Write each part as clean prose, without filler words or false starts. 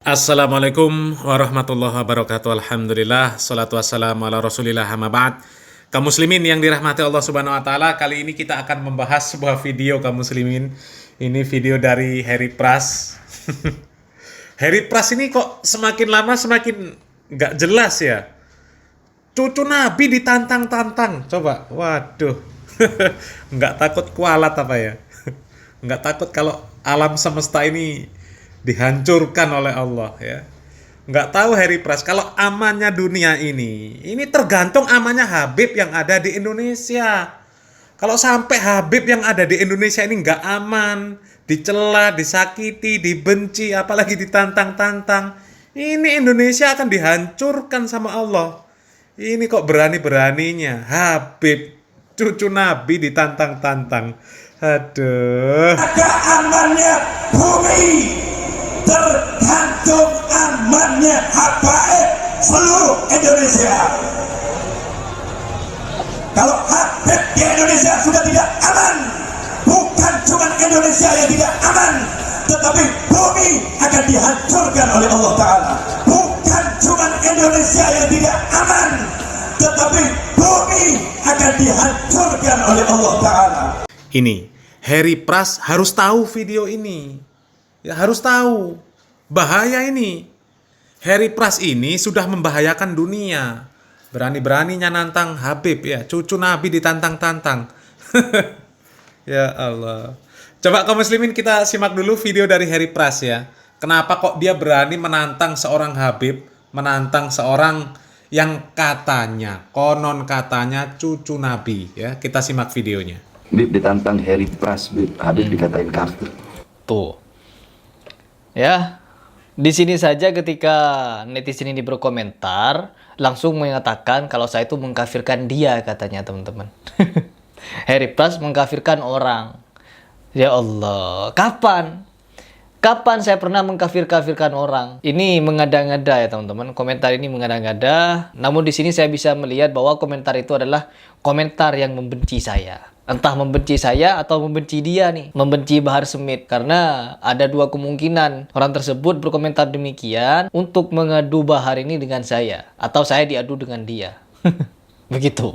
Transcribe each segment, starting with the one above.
Assalamualaikum warahmatullahi wabarakatuh. Alhamdulillah, salatu wassalamu ala rasulillah, amma ba'd. Kaum muslimin yang dirahmati Allah subhanahu wa ta'ala, kali ini kita akan membahas sebuah video kaum muslimin. Ini video dari Harry Pras. Harry Pras ini kok semakin lama semakin nggak jelas ya. Cucu Nabi ditantang-tantang. Coba, waduh. Nggak takut kualat apa ya? Nggak takut kalau alam semesta ini dihancurkan oleh Allah ya. Nggak tahu Harry Pras kalau amannya dunia ini tergantung amannya Habib yang ada di Indonesia. Kalau sampai Habib yang ada di Indonesia ini nggak aman, dicela, disakiti, dibenci, apalagi ditantang-tantang, ini Indonesia akan dihancurkan sama Allah. Ini kok berani-beraninya Habib cucu Nabi ditantang-tantang. Aduh. Ada amannya bumi, tergantung amannya habaib seluruh Indonesia. Kalau Habib di Indonesia sudah tidak aman, bukan cuma Indonesia yang tidak aman, tetapi bumi akan dihancurkan oleh Allah Ta'ala. Bukan cuma Indonesia yang tidak aman, tetapi bumi akan dihancurkan oleh Allah Ta'ala. Ini Harry Pras harus tahu video ini. Ya harus tahu. Bahaya ini. Harry Pras ini sudah membahayakan dunia. Berani-beraninya nantang Habib ya. Cucu Nabi ditantang-tantang. Ya Allah. Coba kaum muslimin kita simak dulu video dari Harry Pras ya. Kenapa kok dia berani menantang seorang Habib, menantang seorang yang katanya, konon katanya cucu Nabi ya. Kita simak videonya. Habib ditantang Harry Pras, Habib dikatain kafir. Tuh. Ya, di sini saja ketika netizen ini berkomentar, langsung mengatakan kalau saya itu mengkafirkan dia katanya teman-teman. Harry Pras mengkafirkan orang. Ya Allah, kapan? Kapan saya pernah mengkafirkan orang? Ini mengada-ngada ya teman-teman. Komentar ini mengada-ngada. Namun di sini saya bisa melihat bahwa komentar itu adalah komentar yang membenci saya. Entah membenci saya atau membenci dia nih. Membenci Bahar Smith. Karena ada dua kemungkinan. Orang tersebut berkomentar demikian untuk mengadu Bahar ini dengan saya. Atau saya diadu dengan dia. Begitu.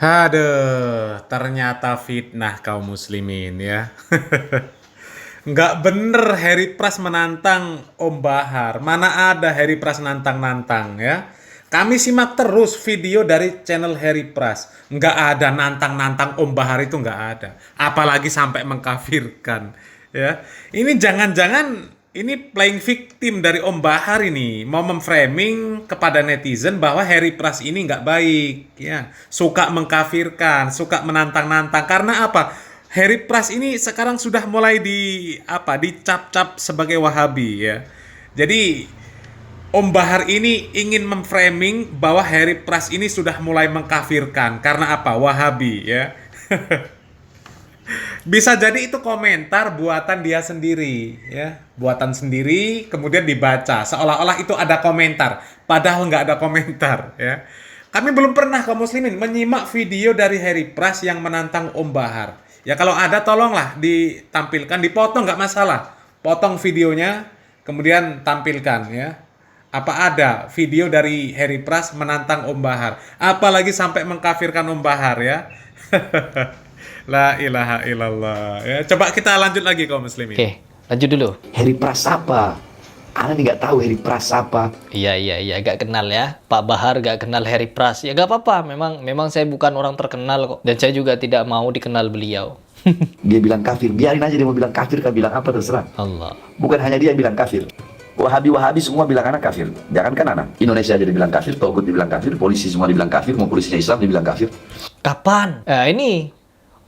Aduh, ternyata fitnah kaum muslimin ya. Nggak bener Harry Pras menantang Om Bahar. Mana ada Harry Pras nantang-nantang ya. Kami simak terus video dari channel Harry Pras. Nggak ada nantang-nantang Om Bahar, itu nggak ada. Apalagi sampai mengkafirkan ya. Ini jangan-jangan ini playing victim dari Om Bahar ini. Mau memframing kepada netizen bahwa Harry Pras ini nggak baik ya. Suka mengkafirkan, suka menantang-nantang. Karena apa? Harry Pras ini sekarang sudah mulai dicap-cap sebagai Wahabi ya. Jadi Om Bahar ini ingin memframing bahwa Harry Pras ini sudah mulai mengkafirkan karena apa? Wahabi ya. Bisa jadi itu komentar buatan dia sendiri ya. Buatan sendiri kemudian dibaca seolah-olah itu ada komentar, padahal nggak ada komentar ya. Kami belum pernah kaum muslimin menyimak video dari Harry Pras yang menantang Om Bahar. Ya kalau ada tolonglah ditampilkan, dipotong nggak masalah. Potong videonya, kemudian tampilkan ya. Apa ada video dari Harry Pras menantang Om Bahar? Apalagi sampai mengkafirkan Om Bahar ya. La ilaha illallah. Ya, coba kita lanjut lagi kaum muslimin. Oke, lanjut dulu. Harry Pras apa? Ana nggak tahu Harry Pras apa. Iya, gak kenal ya. Pak Bahar gak kenal Harry Pras. Ya gak apa-apa, memang saya bukan orang terkenal kok. Dan saya juga tidak mau dikenal beliau. Dia bilang kafir, biarin aja dia mau bilang kafir, kan bilang apa terserah. Allah. Bukan hanya dia yang bilang kafir. Wahabi semua bilang anak kafir. Jangan kan anak. Indonesia jadi bilang kafir, Togut dibilang kafir, polisi semua dibilang kafir, mau polisinya Islam dibilang kafir. Kapan? Ini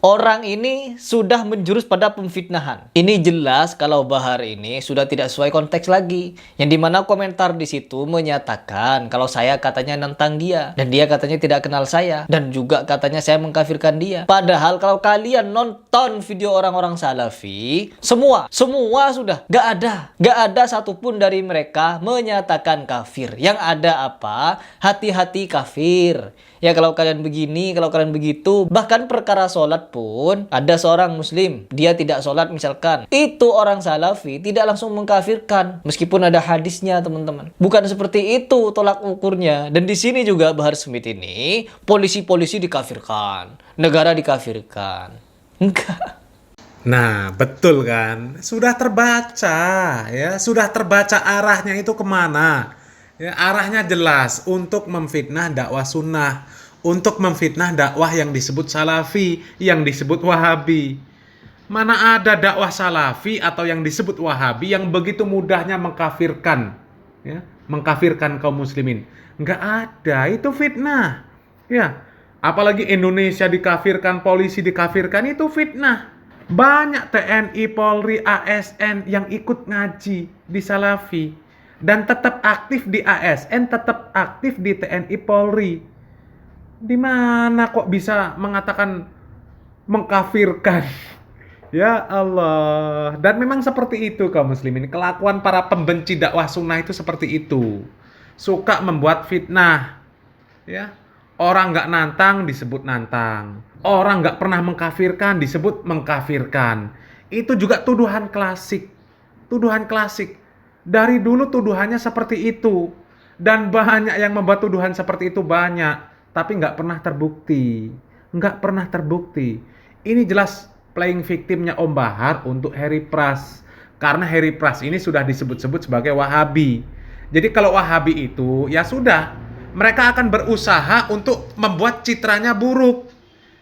orang ini sudah menjurus pada pemfitnahan. Ini jelas kalau Bahar ini sudah tidak sesuai konteks lagi. Yang dimana komentar di situ menyatakan kalau saya katanya nantang dia. Dan dia katanya tidak kenal saya. Dan juga katanya saya mengkafirkan dia. Padahal kalau kalian nonton video orang-orang Salafi, semua sudah. Gak ada satupun dari mereka menyatakan kafir. Yang ada apa? Hati-hati kafir. Ya kalau kalian begini, kalau kalian begitu. Bahkan perkara sholat pun, ada seorang muslim, dia tidak sholat misalkan. Itu orang salafi tidak langsung mengkafirkan. Meskipun ada hadisnya teman-teman. Bukan seperti itu tolak ukurnya. Dan di sini juga Bahar Smith ini, polisi-polisi dikafirkan. Negara dikafirkan. Enggak. Nah, betul kan? Sudah terbaca, ya. Sudah terbaca arahnya itu kemana. Ya, arahnya jelas untuk memfitnah dakwah sunnah, untuk memfitnah dakwah yang disebut salafi, yang disebut wahabi. Mana ada dakwah salafi atau yang disebut wahabi yang begitu mudahnya mengkafirkan, ya, mengkafirkan kaum muslimin. Nggak ada, itu fitnah. Ya, apalagi Indonesia dikafirkan, polisi dikafirkan, itu fitnah. Banyak TNI, Polri, ASN yang ikut ngaji di Salafi dan tetap aktif di ASN, tetap aktif di TNI, Polri. Di mana kok bisa mengatakan mengkafirkan? Ya Allah. Dan memang seperti itu kaum muslimin. Kelakuan para pembenci dakwah sunnah itu seperti itu. Suka membuat fitnah. Ya. Orang nggak nantang disebut nantang. Orang nggak pernah mengkafirkan disebut mengkafirkan. Itu juga tuduhan klasik. Tuduhan klasik. Dari dulu tuduhannya seperti itu. Dan banyak yang membuat tuduhan seperti itu banyak. Tapi nggak pernah terbukti. Nggak pernah terbukti. Ini jelas playing victimnya Om Bahar untuk Harry Pras. Karena Harry Pras ini sudah disebut-sebut sebagai Wahabi. Jadi kalau Wahabi itu ya sudah. Mereka akan berusaha untuk membuat citranya buruk.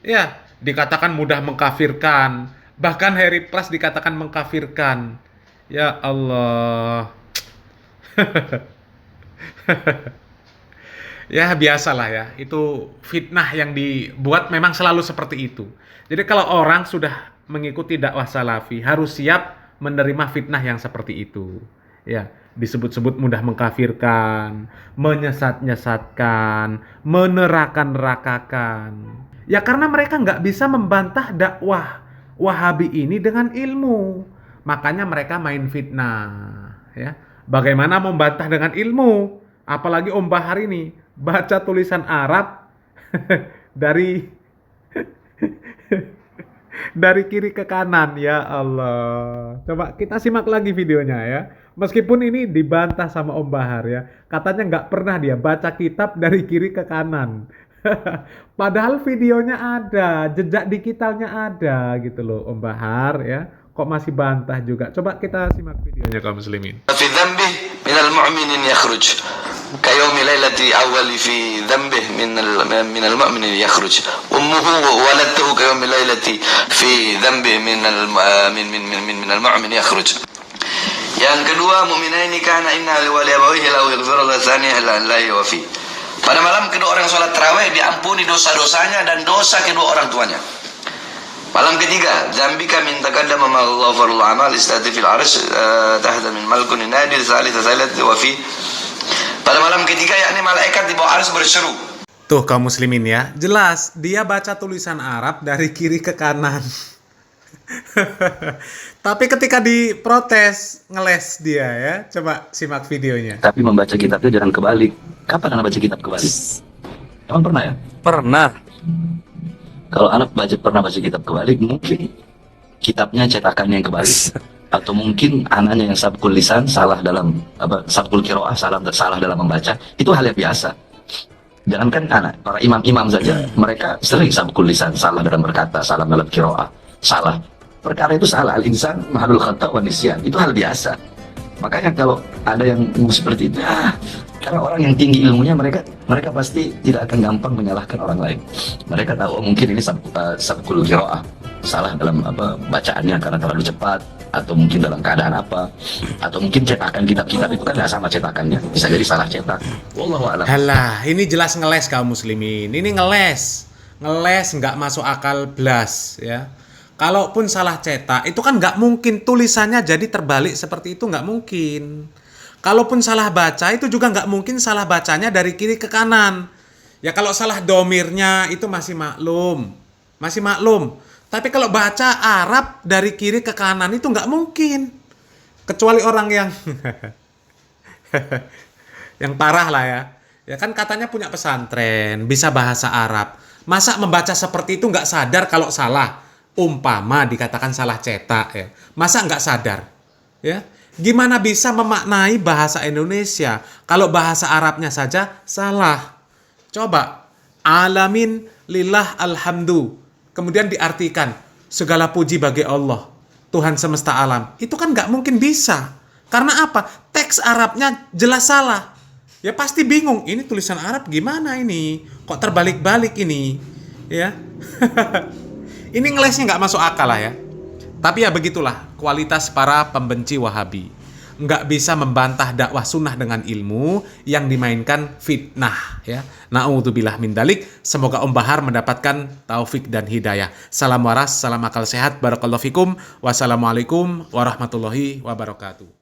Ya, dikatakan mudah mengkafirkan. Bahkan Harry Pras dikatakan mengkafirkan. Ya Allah. Ya biasalah ya. Itu fitnah yang dibuat memang selalu seperti itu. Jadi kalau orang sudah mengikuti dakwah salafi harus siap menerima fitnah yang seperti itu. Ya, disebut-sebut mudah mengkafirkan, menyesat-nyesatkan, menerakan-nerakakan. Ya karena mereka nggak bisa membantah dakwah Wahabi ini dengan ilmu. Makanya mereka main fitnah. Ya, bagaimana membantah dengan ilmu? Apalagi Om Bahar ini baca tulisan Arab dari dari kiri ke kanan. Ya Allah. Coba kita simak lagi videonya ya. Meskipun ini dibantah sama Om Bahar ya. Katanya nggak pernah dia baca kitab dari kiri ke kanan. Padahal videonya ada, jejak digitalnya ada gitu loh Om Bahar ya. Kok masih bantah juga? Coba kita simak videonya kaum muslimin. في ذنبه من المؤمن يخرج كيوم ليلة أول في ذنبه من المؤمن يخرج أمه ولدته كيوم ليلة في ذنبه من المؤمن يخرج. Yang kedua, mukminah ini karena inna liwali abawihi lau yaghfiru lahu tsaniya illa an la yuwafi. Pada malam kedua orang sholat tarawih diampuni dosa-dosanya dan dosa kedua orang tuanya. Malam ketiga, dzambika min taqaddama ma ghafarul amal istati fil arsh tahta min malkun nadi tsalitsah salat wa fi. Pada malam ketiga yakni malaikat di bawah arsy berseru. Tuh kaum muslimin ya, jelas dia baca tulisan Arab dari kiri ke kanan. Tapi ketika diprotes, ngeles dia ya. Coba simak videonya. Tapi membaca kitabnya jangan kebalik. Kapan anak baca kitab kebalik? Emang pernah ya? Pernah. Kalau anak pernah baca kitab kebalik, mungkin kitabnya cetakannya yang kebalik. Atau mungkin anaknya yang sabkul lisan salah dalam sabkul qiraah salah dalam membaca. Itu hal yang biasa. Jangankan anak, para imam-imam saja, mereka sering sabkul lisan salah dalam berkata, salah dalam qiraah, salah. Perkara itu salah, al-insan mahalul khata' wa nisyan. Itu hal biasa. Makanya kalau ada yang seperti itu, karena orang yang tinggi ilmunya, mereka pasti tidak akan gampang menyalahkan orang lain. Mereka tahu mungkin ini sabkul qiraah, salah dalam bacaannya karena terlalu cepat, atau mungkin dalam keadaan apa, atau mungkin cetakan kitab-kitab itu kan nggak sama cetakannya, bisa jadi salah cetak. Wallahu a'lam. Halah, ini jelas ngeles kaum muslimin. Ini ngeles nggak masuk akal blas ya. Kalaupun salah cetak, itu kan nggak mungkin tulisannya jadi terbalik seperti itu, nggak mungkin. Kalaupun salah baca, itu juga nggak mungkin salah bacanya dari kiri ke kanan. Ya kalau salah domirnya itu masih maklum. Tapi kalau baca Arab dari kiri ke kanan itu nggak mungkin. Kecuali orang yang yang parah lah ya. Ya kan katanya punya pesantren, bisa bahasa Arab. Masa membaca seperti itu nggak sadar kalau salah? Umpama dikatakan salah cetak ya. Masa nggak sadar? Ya, gimana bisa memaknai bahasa Indonesia kalau bahasa Arabnya saja salah? Coba, alamin lillah alhamdu. Kemudian diartikan, segala puji bagi Allah, Tuhan semesta alam. Itu kan nggak mungkin bisa. Karena apa? Teks Arabnya jelas salah. Ya pasti bingung, ini tulisan Arab gimana ini? Kok terbalik-balik ini? Ya, ini ngelesnya nggak masuk akal lah ya. Tapi ya begitulah kualitas para pembenci Wahabi. Nggak bisa membantah dakwah sunnah dengan ilmu yang dimainkan fitnah. Ya, na'udzubillah min dalik. Semoga Om Bahar mendapatkan taufik dan hidayah. Salam waras, salam akal sehat, barakallahu fikum. Wassalamualaikum warahmatullahi wabarakatuh.